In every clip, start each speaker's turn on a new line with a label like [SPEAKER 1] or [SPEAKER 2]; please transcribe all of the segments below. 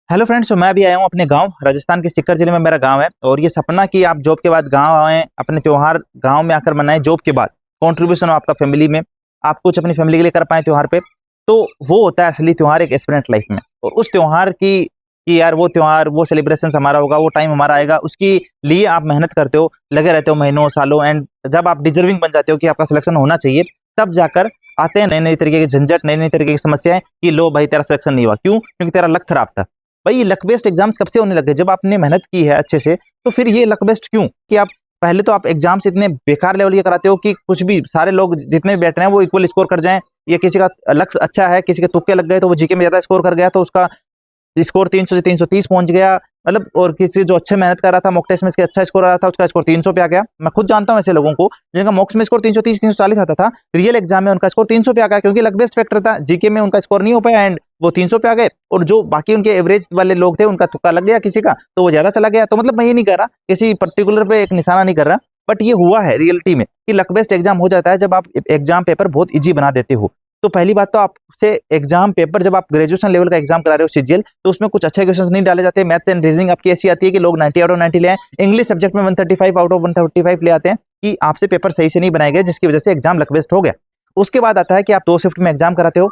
[SPEAKER 1] Hello friends, तो मैं भी आया हूँ अपने गांव राजस्थान के सीकर जिले में मेरा गांव है। और ये सपना कि आप जॉब के बाद गांव आएँ, अपने त्योहार गांव में आकर मनाएं। जॉब के बाद कंट्रीब्यूशन हो आपका फैमिली में, आप कुछ अपनी फैमिली के लिए कर पाएं त्योहार पे। तो वो होता है असली त्योहार एक एस्पिरेंट लाइफ में। और उस त्योहार की कि यार वो त्योहार वो सेलिब्रेशन हमारा होगा, वो टाइम हमारा आएगा, उसके लिए आप मेहनत करते हो, लगे रहते हो महीनों सालों। एंड जब आप डिजर्विंग बन जाते हो कि आपका सिलेक्शन होना चाहिए, तब जाकर आते हैं नए नए तरीके के झंझट, नई नई तरीके की समस्याएं कि लो भाई तेरा सिलेक्शन नहीं हुआ। क्यों? क्योंकि तेरा लक खराब था। भाई ये लक बेस्ड एग्जाम्स कब से होने लगे? जब आपने मेहनत की है अच्छे से, तो फिर ये लक बेस्ड क्यों कि आप पहले तो आप एग्जाम्स इतने बेकार लेवल के कराते हो कि कुछ भी सारे लोग जितने भी बैठ रहे हैं वो इक्वल स्कोर कर जाएं। या किसी का लक अच्छा है, किसी के तुक्के लग गए तो वो जीके में ज्यादा स्कोर कर गया तो उसका स्कोर 300 से 330 पहुंच गया। मतलब और किसी जो अच्छे मेहनत कर रहा था, मॉक टेस्ट में इसके अच्छा स्कोर आ रहा था, उसका स्कोर 300 पे आ गया। मैं खुद जानता हूं ऐसे लोगों को जिनका मॉक्स में स्कोर 330 340 आता था, रियल एग्जाम में उनका स्कोर 300 पे आ गया क्योंकि लक बेस्ड फैक्टर था। जीके में उनका स्कोर नहीं हो पाया एंड वो 300 पे आ गए। और जो बाकी उनके एवरेज वाले लोग थे उनका तुक्का लग गया किसी का, तो वो ज्यादा चला गया। तो मतलब मैं ये नहीं कर रहा, किसी पर्टिकुलर पे एक निशाना नहीं कर रहा, बट ये हुआ है रियलिटी में कि लक बेस्ड एग्जाम हो जाता है जब आप एग्जाम पेपर बहुत इजी बना देते हो। तो पहली बात तो आपसे एग्जाम पेपर, जब आप ग्रेजुएशन लेवल का एग्जाम करा रहे हो सीजीएल, तो उसमें कुछ अच्छे क्वेश्चंस नहीं डाले जाते। मैथ्स एंड रीजनिंग आपकी ऐसी आती है कि लोग 90 आउट ऑफ 90 ले आए। इंग्लिश सब्जेक्ट में 135 आउट ऑफ 135 ले आते हैं कि आपसे पेपर सही से नहीं बनाए गए, जिसकी वजह से एग्जाम लक बेस्ड हो गया। उसके बाद आता है कि आप दो शिफ्ट में एग्जाम कराते हो,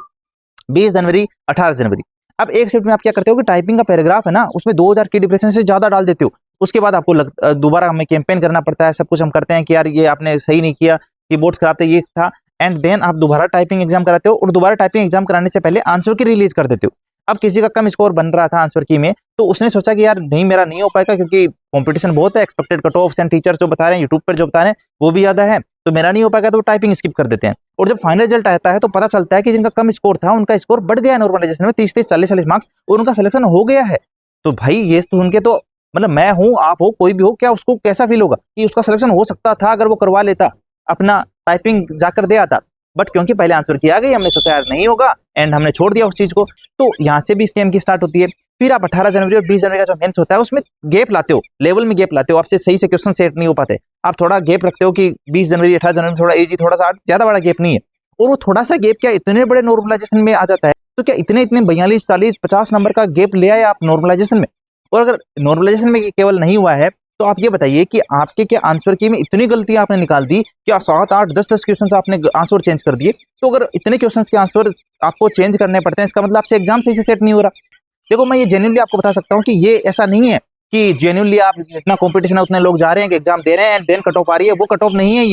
[SPEAKER 1] 20 जनवरी 18 जनवरी। अब एक शिफ्ट में आप क्या करते हो कि टाइपिंग का पैराग्राफ है ना, उसमें 2000 की डिप्रेशन से ज्यादा डाल देते हो। उसके बाद आपको दोबारा हमें कैंपेन करना पड़ता है, सब कुछ हम करते हैं कि यार ये आपने सही नहीं किया, कीबोर्ड्स खराब थे, ये था। एंड देन आप दोबारा टाइपिंग एग्जाम कराते हो और दोबारा टाइपिंग एग्जाम कराने से पहले आंसर की रिलीज कर देते हो। अब किसी का कम स्कोर बन रहा था आंसर की में, तो उसने सोचा कि यार नहीं मेरा नहीं हो पाएगा क्योंकि कंपटीशन बहुत है, expected cut offs and teachers जो बता रहे हैं, यूट्यूब पर जो बता रहे हैं वो भी ज्यादा है, तो मेरा नहीं हो पाएगा, तो टाइपिंग स्किप कर देते हैं। और जब फाइनल रिजल्ट आता है तो पता चलता है कि जिनका कम स्कोर था उनका स्कोर बढ़ गया नॉर्मलाइजेशन में 30 30 40 40 मार्क्स, और उनका सिलेक्शन हो गया है। तो भाई ये सुन के तो मतलब मैं हूं, आप हो, कोई भी हो, क्या उसको कैसा फील होगा कि उसका सिलेक्शन हो सकता था अगर वो करवा लेता, अपना टाइपिंग जाकर दे आता। बट क्योंकि पहले आंसर की आ गई, हमने सोचा यार नहीं होगा एंड हमने छोड़ दिया उस चीज को। तो यहाँ से भी स्कैम की स्टार्ट होती है। फिर आप 18 जनवरी और 20 जनवरी का जो मेंस होता है उसमें गैप लाते हो, लेवल में गैप लाते हो, आपसे सही से क्वेश्चन सेट नहीं हो पाते। आप थोड़ा गैप रखते हो कि 20 जनवरी 18 जनवरी में थोड़ा इजी, थोड़ा सा ज्यादा बड़ा गैप नहीं है। और वो थोड़ा सा गैप क्या इतने बड़े नॉर्मलाइजेशन में आ जाता है, तो क्या इतने इतने 42 40 50 नंबर का गैप ले आए आप नॉर्मलाइजेशन में। और अगर नॉर्मलाइजेशन में केवल नहीं हुआ है, तो आप ये बताइए कि आपके क्या आंसर की में इतनी गलतियां आपने निकाल दी, क्या 7 8 10 10 क्वेश्चन आपने आंसर चेंज कर दिए। तो अगर इतने क्वेश्चन के आंसर आपको चेंज करने पड़ते हैं, इसका मतलब आपसे एग्जाम सही से सेट नहीं हो रहा। देखो मैं ये जेन्युइनली आपको बता सकता हूँ कि ये ऐसा नहीं है कि जेन्युइनली आप जितना कंपटीशन है उतने लोग जा रहे हैं कि एग्जाम दे रहे हैं एंड देन कट ऑफ आ रही है, वो कट ऑफ नहीं है।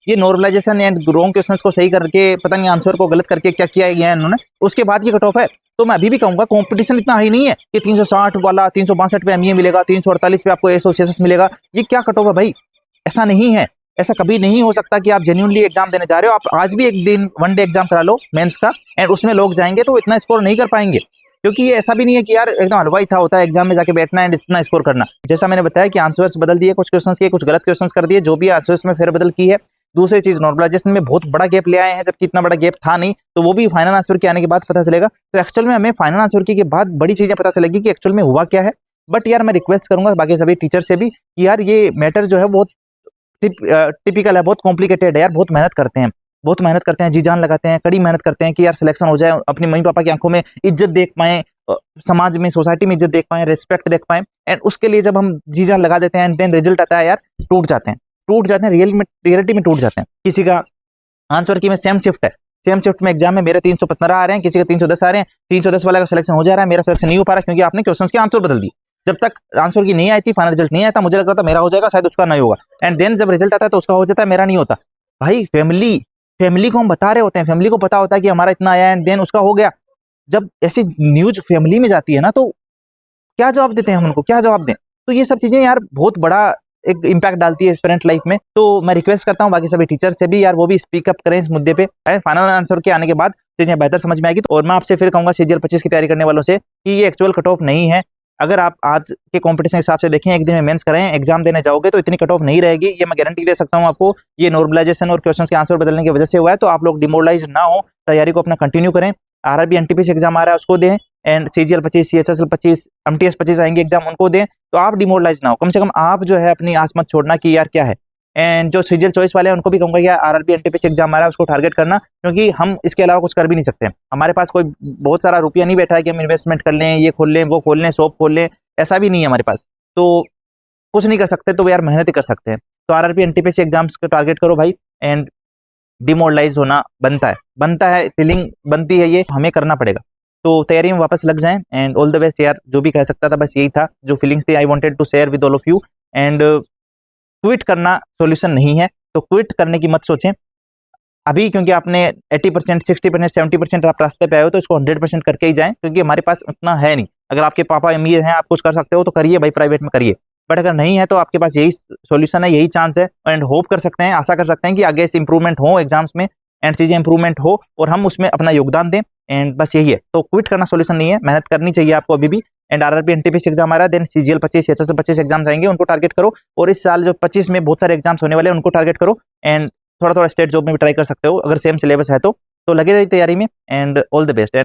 [SPEAKER 1] ये नॉर्मलाइजेशन एंड रॉन्ग क्वेश्चंस को सही करके, पता नहीं आंसर को गलत करके क्या किया गया है इन्होंने, उसके बाद ये कट ऑफ है। तो मैं अभी भी कहूंगा कंपटीशन इतना हाई नहीं है कि 360 वाला 362 पे एमईए मिलेगा, 348 पे आपको एसोसिएशन मिलेगा। ये क्या कट ऑफ है भाई? ऐसा नहीं है। ऐसा कभी नहीं हो सकता कि आप जेन्युइनली एग्जाम देने जा रहे हो, आप आज भी एक दिन वन डे एग्जाम करा लो मेंस का, एंड उसमें लोग जाएंगे तो इतना स्कोर नहीं कर पाएंगे। क्योंकि ये ऐसा भी नहीं है कि यार एकदम हलवाई था होता है एग्जाम में जाके बैठना एंड इतना स्कोर करना। जैसा मैंने बताया कि आंसर्स बदल दिए, कुछ क्वेश्चंस के कुछ गलत क्वेश्चंस कर दिए, जो भी आंसर्स में फेरबदल की है। दूसरी चीज, नॉर्मलाइजेशन में बहुत बड़ा गैप ले आए हैं जबकि इतना बड़ा गैप था नहीं, तो वो भी फाइनल आंसर के आने के बाद पता चलेगा। तो एक्चुअल में हमें फाइनल आंसर के बाद बड़ी चीजें पता चलेगी कि एक्चुअल में हुआ क्या है। बट यार मैं रिक्वेस्ट करूंगा बाकी सभी टीचर से भी कि यार ये मैटर जो है बहुत टिपिकल है, बहुत कॉम्प्लिकेटेड है यार। बहुत मेहनत करते हैं, बहुत मेहनत करते हैं, जी जान लगाते हैं, कड़ी मेहनत करते हैं कि यार सिलेक्शन हो जाए, अपनी मम्मी पापा की आंखों में इज्जत देख पाए, समाज में सोसाइटी में इज्जत देख पाए, रिस्पेक्ट देख पाए। एंड उसके लिए जब हम जी जान लगा देते हैं एंड देन रिजल्ट आता है यार, टूट जाते हैं, टूट जाते हैं, रियलिटी में टूट जाते हैं। किसी का आंसर की में सेम शिफ्ट है, सेम शिफ्ट में एग्जाम में मेरे 315 आ रहे हैं, किसी का 310 आ रहे हैं, 310 वाला का सिलेक्शन हो जा रहा है, मेरा सिलेक्शन नहीं हो पा रहा क्योंकि आपने क्वेश्चन के आंसर बदल दिए। जब तक आंसर की नहीं आई थी, फाइनल रिजल्ट नहीं आया था, मुझे लगता था मेरा हो जाएगा, शायद उसका नहीं होगा। एंड देन जब रिजल्ट आता है तो उसका हो जाता है, मेरा नहीं होता। भाई फैमिली को हम बता रहे होते हैं, फैमिली को पता होता है कि हमारा इतना आया एंड देन उसका हो गया। जब ऐसी न्यूज फैमिली में जाती है ना, तो क्या जवाब देते हैं हम उनको, क्या जवाब दें? तो ये सब चीजें यार बहुत बड़ा एक इम्पैक्ट डालती है स्टूडेंट लाइफ में। तो मैं रिक्वेस्ट करता हूँ बाकी सभी टीचर से भी यार, वो भी स्पीक अप करें इस मुद्दे पे। फाइनल आंसर के आने के बाद चीजें बेहतर समझ में आएगी। और मैं आपसे फिर कहूंगा सीजीएल 25 की तैयारी करने वालों से कि ये एक्चुअल कट ऑफ नहीं है। अगर आप आज के कंपटीशन के हिसाब से देखें, एक दिन में मेंस करें, एग्जाम देने जाओगे तो इतनी कट ऑफ नहीं रहेगी, ये मैं गारंटी दे सकता हूँ आपको। ये नॉर्मलाइजेशन और क्वेश्चंस के आंसर बदलने की वजह से हुआ है, तो आप लोग डिमोरलाइज ना हो, तैयारी को अपना कंटिन्यू करें। आरआरबी एनटीपीसी एग्जाम आ रहा है उसको दें, एंड सीजीएल 25 सीएचएसएल 25 एमटीएस 25 आएंगे एग्जाम, उनको दें। तो आप डिमोरलाइज ना हो, कम से कम आप जो है अपनी आस मत छोड़ना कि यार क्या है, एंड जो सीजीएल चॉइस वाले हैं उनको भी कहूंगा कि आरआरबी एनटीपीसी एग्जाम आ रहा है उसको टारगेट करना, क्योंकि हम इसके अलावा कुछ कर भी नहीं सकते। हमारे पास कोई बहुत सारा रुपया नहीं बैठा है कि हम इन्वेस्टमेंट कर लें, ये खोल लें, वो खोल लें, शॉप खोल लें, ऐसा भी नहीं है हमारे पास। तो कुछ नहीं कर सकते तो यार मेहनत ही कर सकते हैं। तो आरआरबी एनटीपीसी एग्जाम्स को टारगेट करो भाई। एंड डिमोरलाइज होना बनता है, फीलिंग बनती है, ये हमें करना पड़ेगा। तो तैयारी में वापस लग जाएं एंड ऑल द बेस्ट यार। जो भी कह सकता था बस यही था, जो फीलिंग्स थी I wanted to share with all of you. And quit करना सॉल्यूशन नहीं है, तो क्विट करने की मत सोचें अभी, क्योंकि आपने 80%, 60%, 70% आप रास्ते पे आए हो, तो इसको 100% करके ही जाएं, क्योंकि हमारे पास उतना है नहीं। अगर आपके पापा अमीर हैं, आप कुछ कर सकते हो तो करिए भाई, प्राइवेट में करिए। बट अगर नहीं है तो आपके पास यही सॉल्यूशन है, यही चांस है। एंड होप कर सकते हैं, आशा कर सकते हैं कि आगे से इंप्रूवमेंट हो एग्जाम्स में एंड चीजें इंप्रूवमेंट हो और हम उसमें अपना योगदान दें। एंड बस यही है, तो क्विट करना सॉल्यूशन नहीं है, मेहनत करनी चाहिए आपको अभी भी। एंड आरआरबी एनटीपीसी एग्जाम आ रहा है, देन सीजीएल 25, एचएसएल 25 एग्जाम्स आएंगे, उनको टारगेट करो। और इस साल जो 25 में बहुत सारे एग्जाम्स होने वाले हैं उनको टारगेट करो। एंड थोड़ा थोड़ा स्टेट जॉब में भी ट्राई कर सकते हो, अगर सेम सिलेबस है तो लगे रहिए तैयारी में। And all the best.